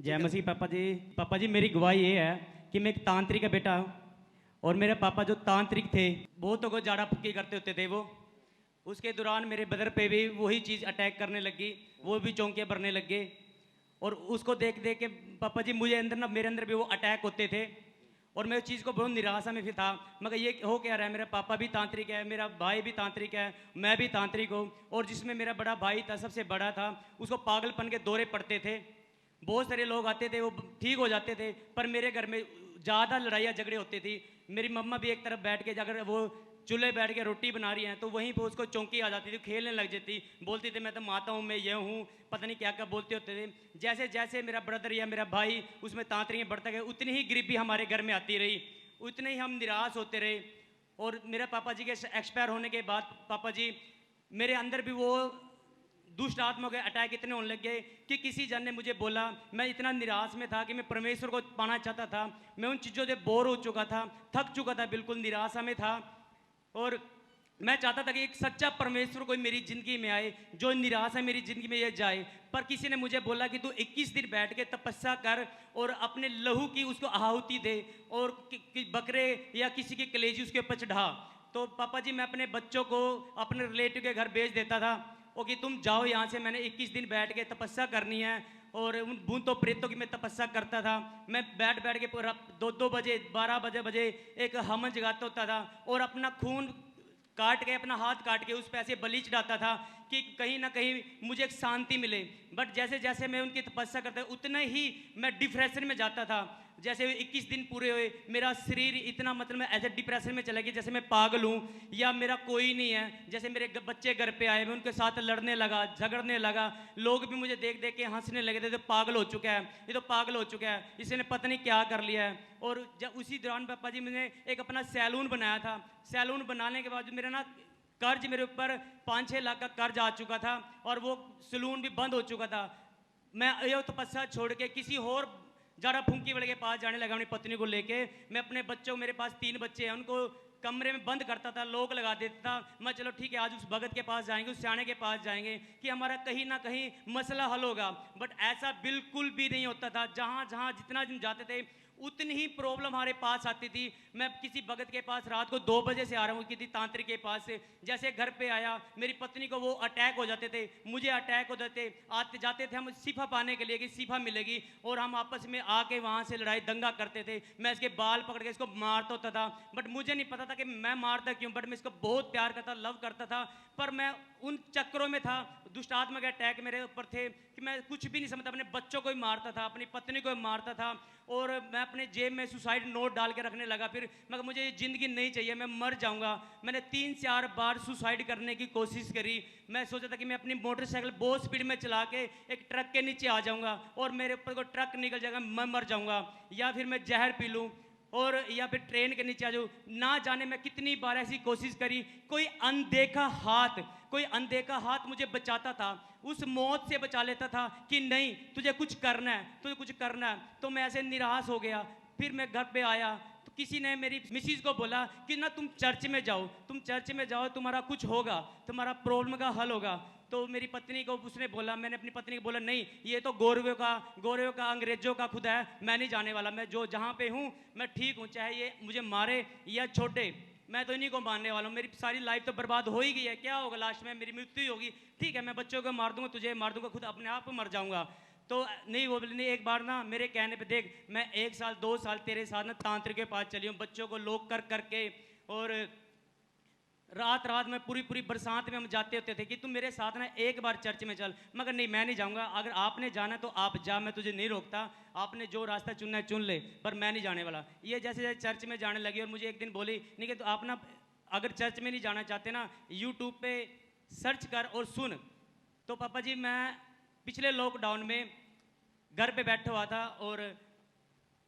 जय मसीह। पापा जी मेरी गवाही ये है कि मैं एक तांत्रिक का बेटा हूँ और मेरे पापा जो तांत्रिक थे बहुतों को जाड़ा फुक्की करते होते थे वो। उसके दौरान मेरे बदर पे भी वही चीज़ अटैक करने लगी, वो भी चौंकियाँ भरने लग गए और उसको देख देख के पापा जी मुझे अंदर ना मेरे अंदर भी वो अटैक होते थे और मैं उस चीज़ को बहुत निराशा में भी था। मगर ये हो क्या रहा है, मेरा पापा भी तांत्रिक है, मेरा भाई भी तांत्रिक है, मैं भी तांत्रिक हूँ और जिसमें मेरा बड़ा भाई था सबसे बड़ा था, उसको पागलपन के दौरे पड़ते थे। बहुत सारे लोग आते थे वो ठीक हो जाते थे, पर मेरे घर में ज़्यादा लड़ाइयाँ झगड़े होती थी। मेरी मम्मा भी एक तरफ बैठ के अगर वो चूल्हे बैठ के रोटी बना रही हैं तो वहीं पर उसको चौंकी आ जाती थी, खेलने लग जाती, बोलती थी मैं तो माता हूँ, मैं ये हूँ, पता नहीं क्या क्या बोलते होते थे। जैसे जैसे मेरा ब्रदर या मेरा भाई उसमें तांत्रिक बढ़ता गया उतनी ही गरीबी हमारे घर में आती रही, उतने ही हम निराश होते रहे। और मेरे पापा जी के एक्सपायर होने के बाद पापा जी मेरे अंदर भी वो दुष्ट आत्मा के अटैक इतने होने लग गए कि किसी जन ने मुझे बोला, मैं इतना निराश में था कि मैं परमेश्वर को पाना चाहता था, मैं उन चीज़ों से बोर हो चुका था, थक चुका था, बिल्कुल निराशा में था और मैं चाहता था कि एक सच्चा परमेश्वर कोई मेरी ज़िंदगी में आए, जो निराशा मेरी ज़िंदगी में ये जाए। पर किसी ने मुझे बोला कि तू 21 दिन बैठ के तपस्या कर और अपने लहू की उसको आहुति दे और बकरे या किसी की कलेजी उसके ऊपर चढ़ा। तो पापा जी मैं अपने बच्चों को अपने रिलेटिव के घर भेज देता था और कि तुम जाओ यहाँ से, मैंने 21 दिन बैठ के तपस्या करनी है। और उन भूतों प्रेतों की मैं तपस्या करता था। मैं बैठ बैठ के पूरा 2-2 बजे 12 बजे एक हवन जगाता होता था और अपना खून काट के, अपना हाथ काट के उस पे ऐसे बलि चढ़ाता था कि कहीं ना कहीं मुझे एक शांति मिले। बट जैसे जैसे मैं उनकी तपस्या करता उतना ही मैं डिप्रेशन में जाता था। जैसे 21 दिन पूरे हुए मेरा शरीर इतना मतलब मैं ऐसे डिप्रेशन में चला गया जैसे मैं पागल हूँ या मेरा कोई नहीं है। जैसे मेरे बच्चे घर पे आए, मैं उनके साथ लड़ने लगा, झगड़ने लगा, लोग भी मुझे देख देख के हंसने लगे थे, तो पागल हो चुका है, ये तो पागल हो चुका है, इसने पता नहीं क्या कर लिया है। और जब उसी दौरान पापा जी मैंने एक अपना सैलून बनाया था। सैलून बनाने के बाद मेरा ना कर्ज मेरे ऊपर 5-6 लाख का कर्ज आ चुका था और वो सैलून भी बंद हो चुका था। मैं ये तपस्या छोड़ के किसी और जरा फूंकी वाले के पास जाने लगा अपनी पत्नी को लेके। मैं अपने बच्चों, मेरे पास 3 बच्चे हैं, उनको कमरे में बंद करता था, लोग लगा देता था। मैं चलो ठीक है आज उस भगत के पास जाएंगे, उस सियाने के पास जाएंगे कि हमारा कहीं ना कहीं मसला हल होगा। बट ऐसा बिल्कुल भी नहीं होता था। जहाँ जहाँ जितना दिन जाते थे उतनी ही प्रॉब्लम हमारे पास आती थी। मैं किसी भगत के पास रात को 2 बजे से आ रहा हूँ, किसी तांत्रिक के पास से, जैसे घर पे आया मेरी पत्नी को वो अटैक हो जाते थे, मुझे अटैक हो जाते, आते जाते थे हम शिफा पाने के लिए कि शिफा मिलेगी और हम आपस में आके वहाँ से लड़ाई दंगा करते थे। मैं इसके बाल पकड़ के इसको मारता होता था, बट मुझे नहीं पता था कि मैं मारता क्यों, बट मैं इसको बहुत प्यार करता, लव करता था। पर मैं उन चक्रों में था, दुष्ट आत्मा के अटैक मेरे ऊपर थे कि मैं कुछ भी नहीं समझता, अपने बच्चों को ही मारता था, अपनी पत्नी को ही मारता था और मैं अपने जेब में सुसाइड नोट डाल के रखने लगा। फिर मगर मुझे ये ज़िंदगी नहीं चाहिए, मैं मर जाऊंगा। मैंने 3-4 बार सुसाइड करने की कोशिश करी। मैं सोचा था कि मैं अपनी मोटरसाइकिल बहुत स्पीड में चला के एक ट्रक के नीचे आ जाऊंगा और मेरे ऊपर कोई ट्रक निकल जाएगा, मैं मर जाऊंगा, या फिर मैं जहर पी लूँ और या फिर ट्रेन के नीचे आ जाऊँ। ना जाने मैं कितनी बार ऐसी कोशिश करी। कोई अनदेखा हाथ मुझे बचाता था, उस मौत से बचा लेता था कि नहीं तुझे कुछ करना है, तुझे कुछ करना है। तो मैं ऐसे निराश हो गया। फिर मैं घर पे आया तो किसी ने मेरी मिसिज को बोला कि ना तुम चर्च में जाओ, तुम चर्च में जाओ, तुम्हारा कुछ होगा, तुम्हारा प्रॉब्लम का हल होगा। तो मेरी पत्नी को उसने बोला, मैंने अपनी पत्नी को बोला नहीं ये तो गौरव का अंग्रेजों का खुदा है, मैं नहीं जाने वाला, मैं जो जहाँ पे हूँ मैं ठीक हूँ, चाहे ये मुझे मारे या छोड़े, मैं तो इन्हीं को मानने वाला हूँ। मेरी सारी लाइफ तो बर्बाद हो ही गई है, क्या होगा लास्ट में, मेरी मृत्यु ही होगी। ठीक है मैं बच्चों को मार दूंगा, तुझे मार दूंगा, खुद अपने आप मर जाऊंगा। तो नहीं वो बोले नहीं, एक बार ना मेरे कहने पे देख, मैं 1 साल 2 साल तेरे साथ ना तांत्रिक के पास चली हूँ, बच्चों को लोग कर करके, और रात रात में पूरी बरसात में हम जाते होते थे कि तुम मेरे साथ ना एक बार चर्च में चल। मगर नहीं मैं नहीं जाऊंगा, अगर आपने जाना तो आप जा, मैं तुझे नहीं रोकता, आपने जो रास्ता चुनना है चुन ले, पर मैं नहीं जाने वाला। ये जैसे जैसे चर्च में जाने लगी और मुझे एक दिन बोली नहीं कि तो आप ना अगर चर्च में नहीं जाना चाहते ना यूट्यूब पे सर्च कर और सुन। तो पापा जी मैं पिछले लॉकडाउन में घर पे बैठा हुआ था और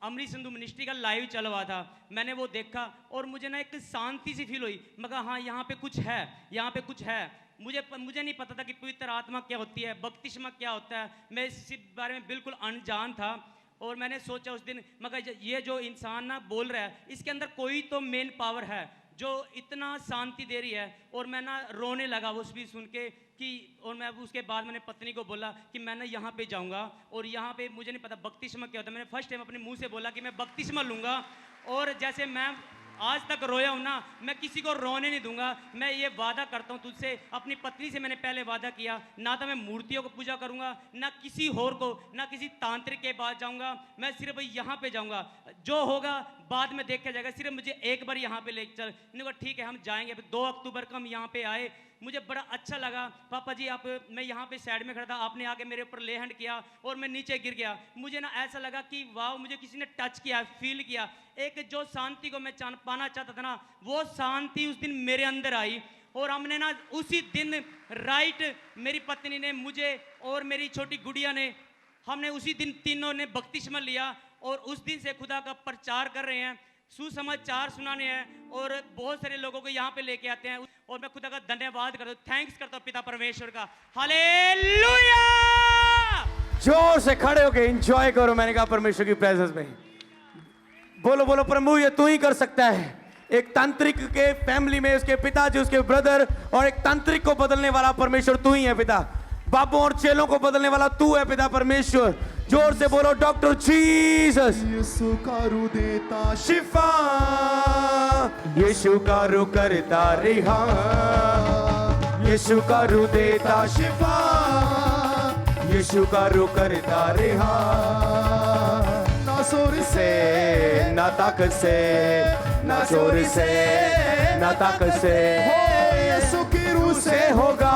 अमृत सिंधु मिनिस्ट्री का लाइव चल रहा था, मैंने वो देखा और मुझे ना एक शांति सी फील हुई। मगर हाँ यहाँ पे कुछ है, यहाँ पे कुछ है। मुझे नहीं पता था कि पवित्र आत्मा क्या होती है, बपतिस्मा क्या होता है, मैं इस बारे में बिल्कुल अनजान था। और मैंने सोचा उस दिन, मगर ये जो इंसान ना बोल रहा है इसके अंदर कोई तो मेन पावर है जो इतना शांति दे रही है। और मैं ना रोने लगा वो भी सुन के कि और मैं उसके बाद मैंने पत्नी को बोला कि मैं ना यहाँ पे जाऊँगा और यहाँ पे मुझे नहीं पता बपतिस्मा क्या होता है। मैंने फर्स्ट टाइम अपने मुंह से बोला कि मैं बपतिस्मा लूँगा और जैसे मैं आज तक रोया हूँ ना, मैं किसी को रोने नहीं दूंगा। मैं ये वादा करता हूँ तुझसे, अपनी पत्नी से मैंने पहले वादा किया, ना तो मैं मूर्तियों को पूजा करूंगा, ना किसी और को, ना किसी तांत्रिक के पास जाऊंगा। मैं सिर्फ यहाँ पे जाऊंगा, जो होगा बाद में देखा जाएगा, सिर्फ मुझे एक बार यहाँ पे ले चल। इन्होंने कहा ठीक है हम जाएंगे। 2 अक्टूबर को हम यहाँ पे आए, मुझे बड़ा अच्छा लगा। पापा जी आप, मैं यहाँ पे साइड में खड़ा था, आपने आके मेरे ऊपर ले हैंड किया और मैं नीचे गिर गया। मुझे ना ऐसा लगा कि वाह, मुझे किसी ने टच किया, फील किया। एक जो शांति को मैं पाना चाहता था ना, वो शांति उस दिन मेरे अंदर आई। और हमने ना उसी दिन राइट, मेरी पत्नी ने, मुझे और मेरी छोटी गुड़िया ने, हमने उसी दिन तीनों ने बपतिस्मा लिया और उस दिन से खुदा का प्रचार कर रहे हैं, सुसमाचार सुनाने हैं और बहुत सारे लोगों को यहाँ पे लेके आते हैं। और मैं खुदा का धन्यवाद करता हूँ, थैंक्स करता हूँ पिता परमेश्वर का। हालेलुया! जोर से खड़े होके एंजॉय करो। मैंने कहा परमेश्वर की प्रेजेंस में बोलो बोलो प्रभु ये तू ही कर सकता है। एक तांत्रिक के फैमिली में उसके पिताजी, उसके ब्रदर और एक तांत्रिक को बदलने वाला परमेश्वर तू ही है पिता। बाबू और चेलों को बदलने वाला तू है पिता परमेश्वर। जोर से बोलो डॉक्टर जीसस। यीशु का रू देता शिफा, यीशु का रू करता रिहा, यीशु का रू देता शिफा, यीशु का रू करता रिहा। ना जोर से ना ताकत से, ना जोर से ना ताकत से, यीशु की रू से होगा।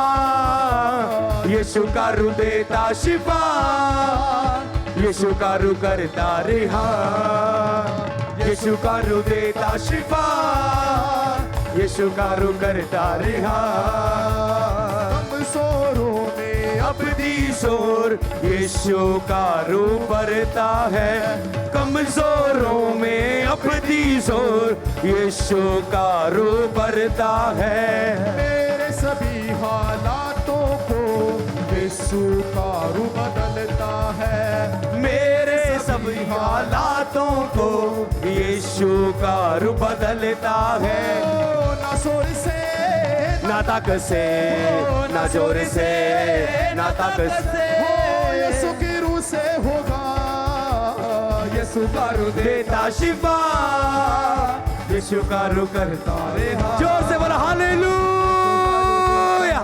यीशु का रू देता शिफा, यीशु का रू करता रिहा, यीशु का रू देता शिफा, यीशु का रू करता रिहा। कमजोरों में अपनी जोर यीशु का रू भरता है। कमजोरों में अपनी जोर यीशु का रू भरता है। मेरे सभी हालातों को यीशु का रू बदलता है। मेरे सभी हालातों को यीशु का रू बदलता है। ना जोर से ना ताकत से, ना जोर से ना ताकत से, यीशु की रू से होगा। यीशु का रू देता शिफा, यीशु का रू करता रिहा। जोर से बोला हालेलुया,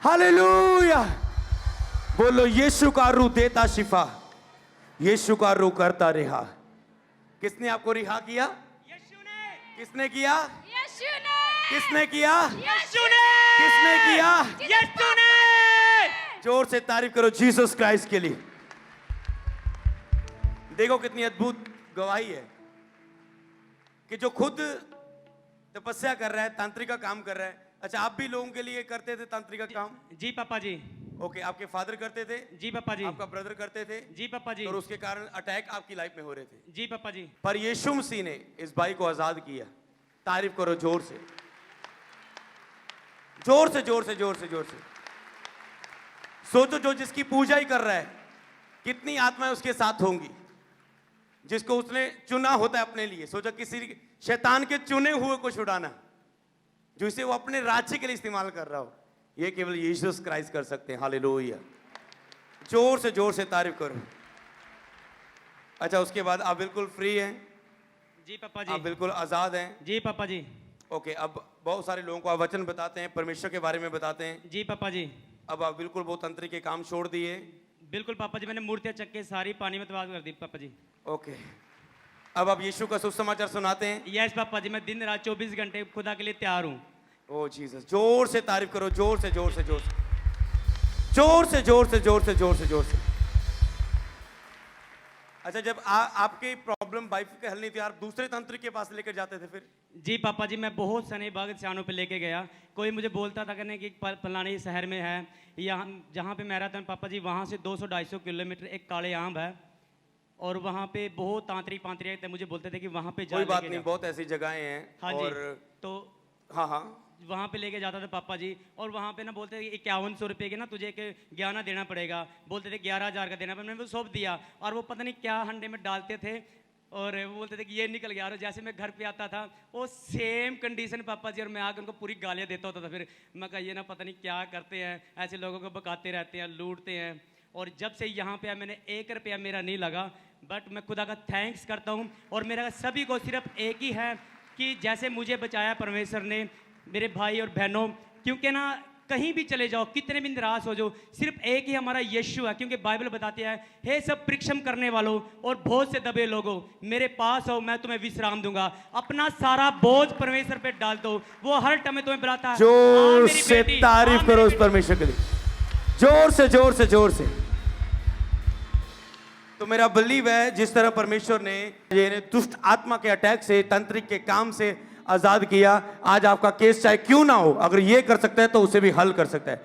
हालेलुया। बोलो यीशु का रू देता शिफा, यीशु का रू करता रिहा। किसने आपको रिहा किया? यीशु ने। किसने किया? यीशु ने। किसने किया? यीशु ने। किसने किया? यीशु ने। जोर से तारीफ करो जीसस क्राइस्ट के लिए। देखो कितनी अद्भुत गवाही है कि जो खुद तपस्या कर रहा है, तांत्रिक का काम कर रहा है। अच्छा, आप भी लोगों के लिए करते थे तांत्रिक का काम? जी पापा जी। ओके, आपके फादर करते थे? जी पापा जी। आपका ब्रदर करते थे? जी पापा जी। और उसके कारण अटैक आपकी लाइफ में हो रहे थे? जी पापा जी। पर यीशु मसीह ने इस भाई को आजाद किया। तारीफ करो जोर से, जोर से, जोर से, जोर से, जोर से। सोचो जो जिसकी पूजा ही कर रहा है, कितनी आत्माएं उसके साथ होंगी, जिसको उसने चुना होता है अपने लिए। सोचो किसी शैतान के चुने हुए को छुड़ाना, जो इसे वो अपने राज्य के लिए इस्तेमाल कर रहा हो, ये केवल यीशु क्राइस्ट कर सकते हैं। हालेलुया। जोर से तारीफ करो। अच्छा, उसके बाद आप बिल्कुल फ्री हैं? जी पापा जी। आप बिल्कुल आजाद हैं? जी पापा जी। ओके, अब बहुत सारे लोगों को आप वचन बताते हैं, परमेश्वर के बारे में बताते हैं। जी पापा जी। अब आप बिल्कुल वो तंत्रिक के काम छोड़ दिए? बिल्कुल पापा जी, मैंने मूर्तियां चक के सारी पानी में तबाह कर दी पापा जी। ओके, अब आप यीशु का सुसमाचार सुनाते हैं? यस पापा जी, मैं दिन रात 24 घंटे खुदा के लिए तैयार हूँ। ओ जीसस। जोर से तारीफ करो, जोर से, जोर से, जोर से, जोर से, जोर से, जोर से, जोर से, जोर से। अच्छा, जब आपके प्रॉब्लम वाइफ के हल नहीं थी, आप दूसरे तांत्रिक के पास लेकर जाते थे फिर? जी पापा जी, मैं बहुत सने बाग सियानों पे लेके गया। कोई मुझे बोलता था कहने कि फलाने शहर में है, यहाँ जहाँ पे मैं रहता हूँ पापा जी, वहाँ से 200-250 किलोमीटर एक काले आम है और वहाँ पे बहुत तांत्रिक थे। मुझे बोलते थे कि वहाँ पे कोई बात नहीं, बहुत ऐसी जगहें हैं। हाँ और जी। तो हाँ हाँ, वहाँ पे लेके जाता था पापा जी, और वहाँ पे ना बोलते थे 5100 रुपये के ना तुझे एक ज्ञाना देना पड़ेगा। बोलते थे 11,000 का देना, मैंने वो सौंप दिया और वो पता नहीं क्या हंडे में डालते थे। और वो बोलते थे कि ये निकल गया। और जैसे मैं घर पे आता था वो सेम कंडीशन पापा जी, और मैं आकर उनको पूरी गालियाँ देता होता था। फिर मैं कहा ये ना पता नहीं क्या करते हैं, ऐसे लोगों को बकाते रहते हैं, लूटते हैं। और जब से यहाँ पे आया मैंने 1 रुपया मेरा नहीं लगा, बट मैं खुदा का थैंक्स करता हूँ। और मेरा सभी को सिर्फ एक ही है कि जैसे मुझे बचाया परमेश्वर ने, मेरे भाई और बहनों, क्योंकि ना कहीं भी चले जाओ, कितने भी निराश हो जाओ, सिर्फ एक ही हमारा यीशु है। क्योंकि बाइबल बताती है, हे सब परिश्रम करने वालों और बोझ से दबे लोगों, मेरे पास आओ, मैं तुम्हें विश्राम दूंगा। अपना सारा बोझ परमेश्वर पे डाल दो, वो हर टाइम तुम्हें बुलाता है। जोर मेरी से बेटी, तारीफ करो उस परमेश्वर के लिए, जोर से जोर से जोर से। तो मेरा बिलीव है जिस तरह परमेश्वर ने ये दुष्ट आत्मा के अटैक से, तांत्रिक के काम से आजाद किया, आज आपका केस चाहे क्यों ना हो, अगर ये कर सकता है तो उसे भी हल कर सकता है।